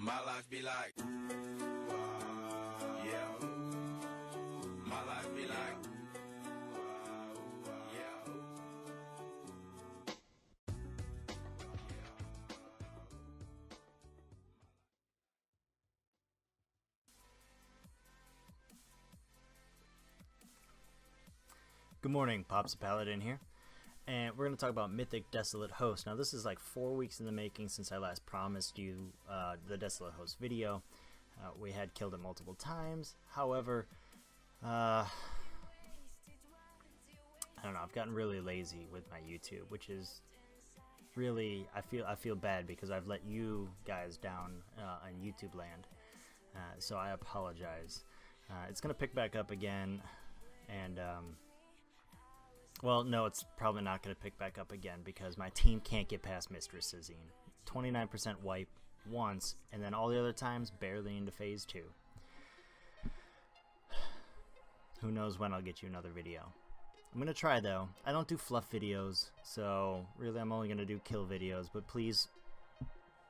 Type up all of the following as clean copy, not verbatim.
My life be like, yeah. My life be like, yeah. Good morning, Pops Paladin here, and we're going to talk about Mythic Desolate Host. Now this is like 4 weeks in the making since I last promised you the Desolate Host video. We had killed it multiple times, however, I don't know, I've gotten really lazy with my YouTube, which is really, I feel bad because I've let you guys down on YouTube land, so I apologize. It's going to pick back up again, and well, no, it's probably not going to pick back up again because my team can't get past Mistress Azine. 29% wipe once, and then all the other times barely into phase 2. Who knows when I'll get you another video. I'm going to try though. I don't do fluff videos, so really I'm only going to do kill videos, but please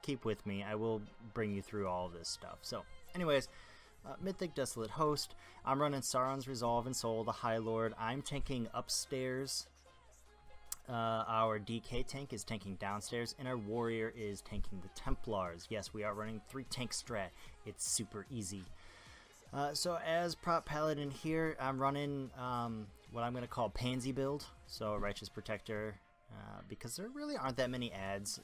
keep with me. I will bring you through all of this stuff. So anyways, Mythic Desolate Host. I'm running Sauron's Resolve and Soul, the High Lord. I'm tanking upstairs. Our DK tank is tanking downstairs, and our warrior is tanking the Templars. Yes, we are running 3 tank strat. It's super easy. So as Prot Paladin here, I'm running what I'm going to call Pansy build. So Righteous Protector, because there really aren't that many ads.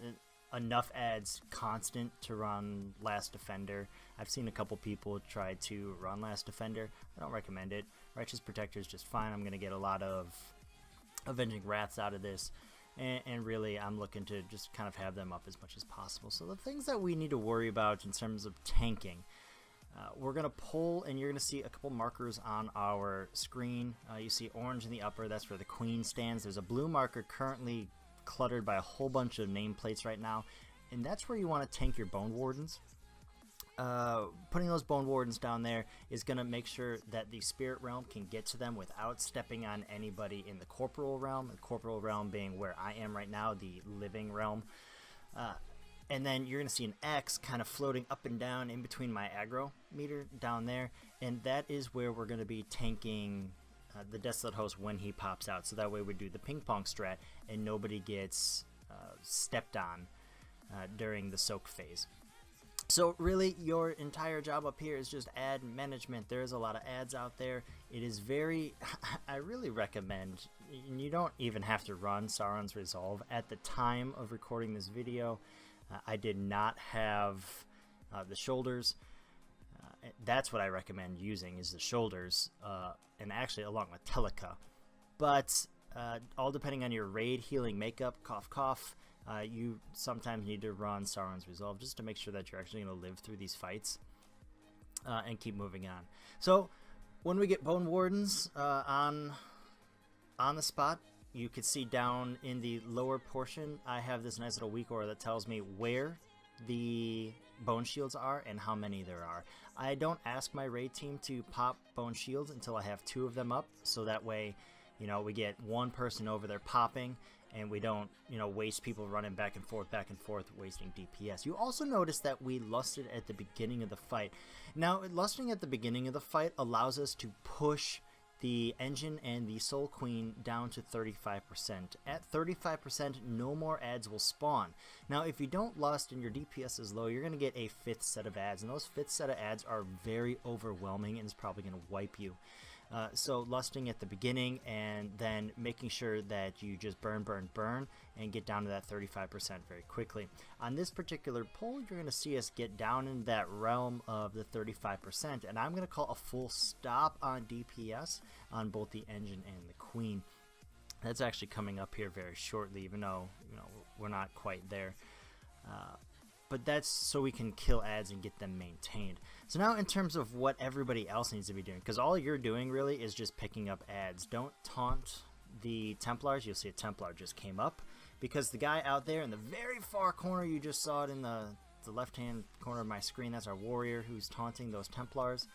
Enough ads constant to run Last Defender. I've seen a couple people try to run Last Defender. I don't recommend it. Righteous Protector is just fine. I'm going to get a lot of Avenging Wraths out of this, and really I'm looking to just kind of have them up as much as possible. So the things that we need to worry about in terms of tanking, we're going to pull, and you're going to see a couple markers on our screen. You see orange in the upper, that's where the Queen stands. There's a blue marker currently cluttered by a whole bunch of nameplates right now, and that's where you want to tank your Bone Wardens. Putting those Bone Wardens down there is going to make sure that the Spirit Realm can get to them without stepping on anybody in the Corporal Realm, the Corporal Realm being where I am right now, the Living Realm. And then you're going to see an X kind of floating up and down in between my aggro meter down there, and that is where we're going to be tanking the Desolate Host when he pops out, so that way we do the ping pong strat and nobody gets stepped on during the soak phase. So really your entire job up here is just ad management. There's a lot of ads out there. It is very, I really recommend, and you don't even have to run Sauron's Resolve. At the time of recording this video, I did not have the shoulders. That's what I recommend using, is the shoulders, and actually along with Teleka. But all depending on your raid healing makeup, cough cough, you sometimes need to run Sauron's Resolve just to make sure that you're actually going to live through these fights and keep moving on. So when we get Bone Wardens on the spot, you can see down in the lower portion I have this nice little weak aura that tells me where the bone shields are and how many there are. I don't ask my raid team to pop bone shields until I have 2 of them up, so that way, you know, we get one person over there popping and we don't, you know, waste people running back and forth, wasting DPS. You also notice that we lusted at the beginning of the fight. Now, lusting at the beginning of the fight allows us to push the engine and the Soul Queen down to 35%. At 35%, no more ads will spawn. Now, if you don't lust and your DPS is low, you're going to get a 5th set of ads, and those 5th set of ads are very overwhelming and is probably going to wipe you. So lusting at the beginning and then making sure that you just burn and get down to that 35% very quickly. On this particular pull, you're going to see us get down in that realm of the 35%, and I'm going to call a full stop on DPS on both the engine and the Queen. That's actually coming up here very shortly, even though, you know, we're not quite there. But that's so we can kill ads and get them maintained. So now in terms of what everybody else needs to be doing, because all you're doing really is just picking up ads. Don't taunt the Templars. You'll see a Templar just came up, because the guy out there in the very far corner, you just saw it in the left hand corner of my screen, that's our warrior who's taunting those Templars.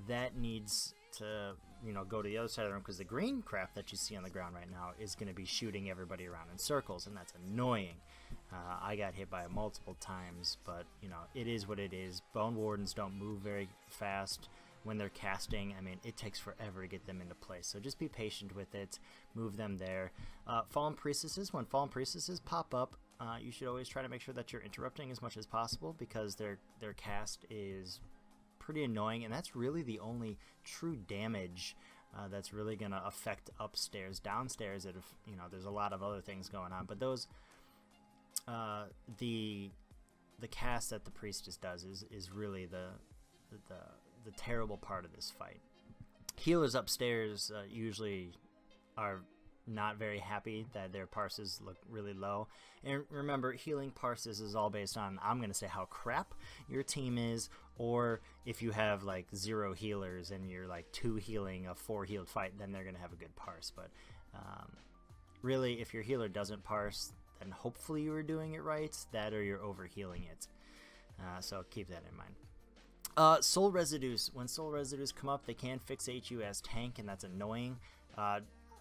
That needs to, you know, go to the other side of the room, because the green crap that you see on the ground right now is going to be shooting everybody around in circles, and that's annoying. I got hit by it multiple times, but you know, it is what it is. Bone Wardens don't move very fast when they're casting. I mean, it takes forever to get them into place, so just be patient with it. Move them there. Fallen Priestesses, when Fallen Priestesses pop up, you should always try to make sure that you're interrupting as much as possible, because their cast is pretty annoying, and that's really the only true damage that's really going to affect upstairs. Downstairs, you know, there's a lot of other things going on, but those the cast that the priestess does is really the terrible part of this fight. Healers upstairs usually are not very happy that their parses look really low, and remember, healing parses is all based on, I'm going to say, how crap your team is, or if you have like 0 healers and you're like 2 healing a 4 healed fight, then they're going to have a good parse. But really, if your healer doesn't parse, then hopefully you were doing it right, that or you're overhealing it. So keep that in mind. Soul Residues. When Soul Residues come up, they can fixate you as tank, and that's annoying.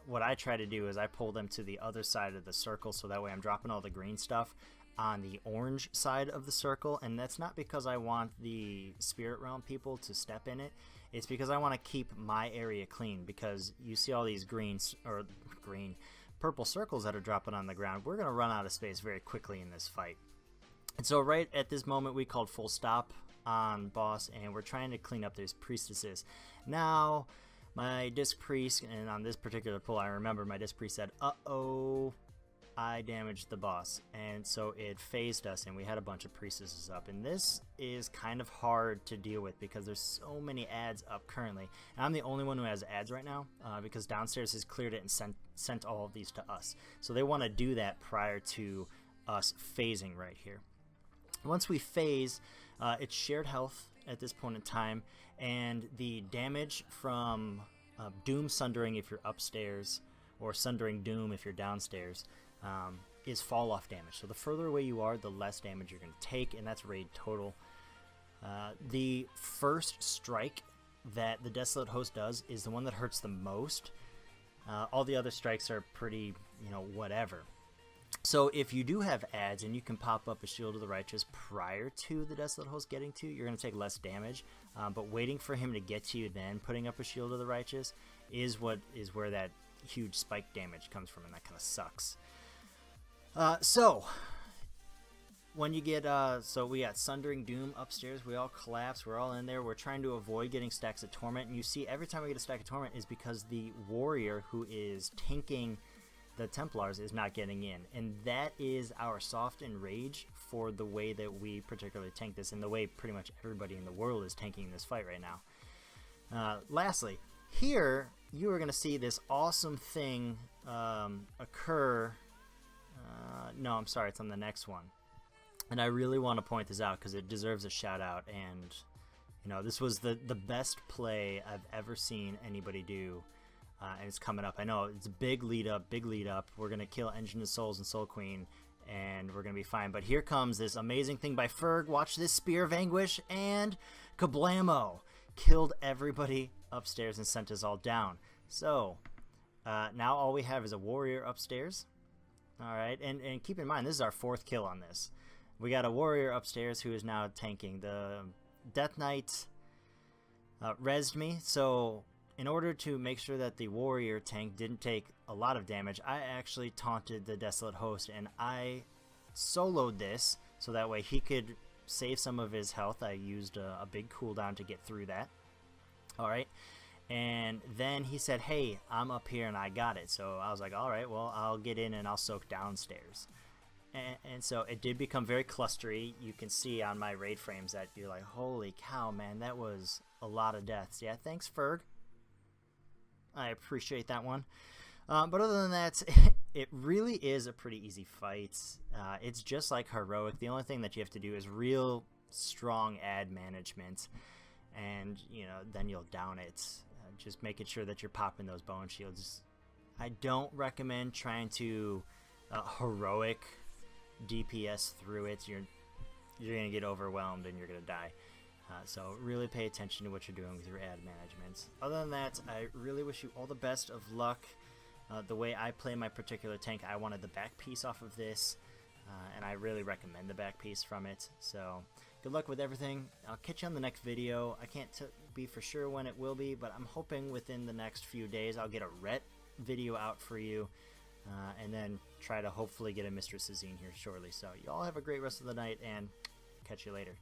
What I try to do is I pull them to the other side of the circle, so that way I'm dropping all the green stuff on the orange side of the circle, and that's not because I want the Spirit Realm people to step in it. It's because I want to keep my area clean, because you see all these purple circles that are dropping on the ground. We're going to run out of space very quickly in this fight. And so right at this moment, we called full stop on boss, and we're trying to clean up these priestesses. Now, my disc priest, and on this particular pull, I remember my disc priest said, uh-oh, I damaged the boss, and so it phased us, and we had a bunch of priestesses up, and this is kind of hard to deal with because there's so many ads up currently, and I'm the only one who has ads right now, because downstairs has cleared it and sent all of these to us, so they want to do that prior to us phasing right here. Once we phase, it's shared health at this point in time, and the damage from Doom Sundering if you're upstairs, or Sundering Doom if you're downstairs, is fall off damage. So the further away you are, the less damage you're going to take, and that's raid total. The first strike that the Desolate Host does is the one that hurts the most. All the other strikes are pretty, you know, whatever. So if you do have ads and you can pop up a Shield of the Righteous prior to the Desolate Host getting to you, you're going to take less damage. But waiting for him to get to you, then putting up a Shield of the Righteous is where that huge spike damage comes from, and that kind of sucks. So when you get so we got Sundering Doom upstairs, we all collapse, we're all in there, we're trying to avoid getting stacks of Torment, and you see every time we get a stack of Torment is because the warrior who is tanking the Templars is not getting in, and that is our soft enrage for the way that we particularly tank this, and the way pretty much everybody in the world is tanking this fight right now. Lastly, here you are going to see this awesome thing occur. No, I'm sorry, it's on the next one, and I really want to point this out because it deserves a shout out. And you know, this was the best play I've ever seen anybody do. And it's coming up. I know it's a big lead up. We're going to kill Engine of Souls and Soul Queen, and we're going to be fine. But here comes this amazing thing by Ferg. Watch this, Spear of Anguish, and kablamo! Killed everybody upstairs and sent us all down. So, now all we have is a warrior upstairs. Alright, and keep in mind, this is our 4th kill on this. We got a warrior upstairs who is now tanking. The Death Knight rezzed me, so in order to make sure that the warrior tank didn't take a lot of damage, I actually taunted the Desolate Host, and I soloed this so that way he could save some of his health. I used a big cooldown to get through that. Alright, and then he said, hey, I'm up here and I got it. So I was like, alright, well, I'll get in and I'll soak downstairs. And so it did become very clustery. You can see on my raid frames that you're like, holy cow, man, that was a lot of deaths. Yeah, thanks, Ferg. I appreciate that one. But other than that, it really is a pretty easy fight. It's just like Heroic. The only thing that you have to do is real strong ad management, and you know, then you'll down it. Just making sure that you're popping those bone shields. I don't recommend trying to Heroic DPS through it. You're gonna get overwhelmed and you're gonna die. So really pay attention to what you're doing with your ad management. Other than that, I really wish you all the best of luck. The way I play my particular tank, I wanted the back piece off of this. and I really recommend the back piece from it. So good luck with everything. I'll catch you on the next video. I can't be for sure when it will be, but I'm hoping within the next few days I'll get a Ret video out for you, and then try to hopefully get a Mistress Azine here shortly. So you all have a great rest of the night, and catch you later.